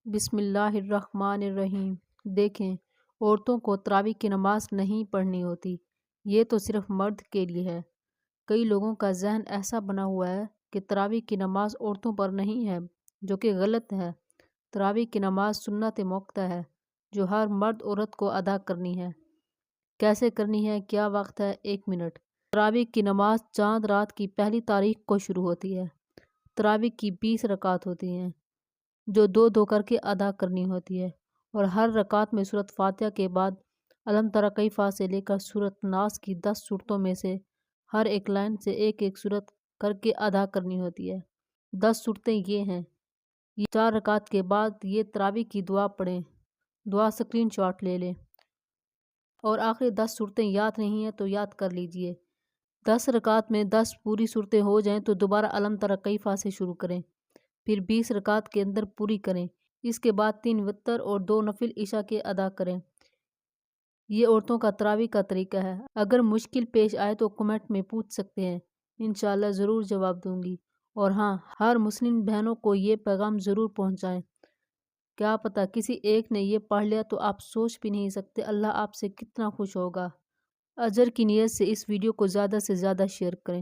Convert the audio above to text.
بسم اللہ الرحمن الرحیم۔ دیکھیں، عورتوں کو تراویح کی نماز نہیں پڑھنی ہوتی، یہ تو صرف مرد کے لیے ہے۔ کئی لوگوں کا ذہن ایسا بنا ہوا ہے کہ تراویح کی نماز عورتوں پر نہیں ہے، جو کہ غلط ہے۔ تراویح کی نماز سنت موقتہ ہے جو ہر مرد عورت کو ادا کرنی ہے۔ کیسے کرنی ہے، کیا وقت ہے؟ 1 منٹ۔ تراویح کی نماز چاند رات کی پہلی تاریخ کو شروع ہوتی ہے۔ تراویح کی 20 رکعت ہوتی ہیں جو 2 کر کے ادا کرنی ہوتی ہے، اور ہر رکعت میں سورۃ فاتحہ کے بعد الم تری کیف سے لے کر سورۃ ناس کی 10 صورتوں میں سے ہر ایک لائن سے ایک صورت کر کے ادا کرنی ہوتی ہے۔ 10 صورتیں یہ ہیں۔ یہ 4 رکعت کے بعد یہ تراویح کی دعا پڑھیں، دعا اسکرین شاٹ لے لیں، اور آخری 10 صورتیں یاد نہیں ہیں تو یاد کر لیجئے۔ 10 رکعت میں 10 پوری صورتیں ہو جائیں تو دوبارہ الم تری کیف سے شروع کریں، پھر 20 رکعت کے اندر پوری کریں۔ اس کے بعد 3 وتر اور 2 نفل عشاء کے ادا کریں۔ یہ عورتوں کا تراویح کا طریقہ ہے۔ اگر مشکل پیش آئے تو کمنٹ میں پوچھ سکتے ہیں، انشاءاللہ ضرور جواب دوں گی۔ اور ہاں، ہر مسلم بہنوں کو یہ پیغام ضرور پہنچائیں۔ کیا پتہ کسی ایک نے یہ پڑھ لیا تو آپ سوچ بھی نہیں سکتے اللہ آپ سے کتنا خوش ہوگا۔ اجر کی نیت سے اس ویڈیو کو زیادہ سے زیادہ شیئر کریں۔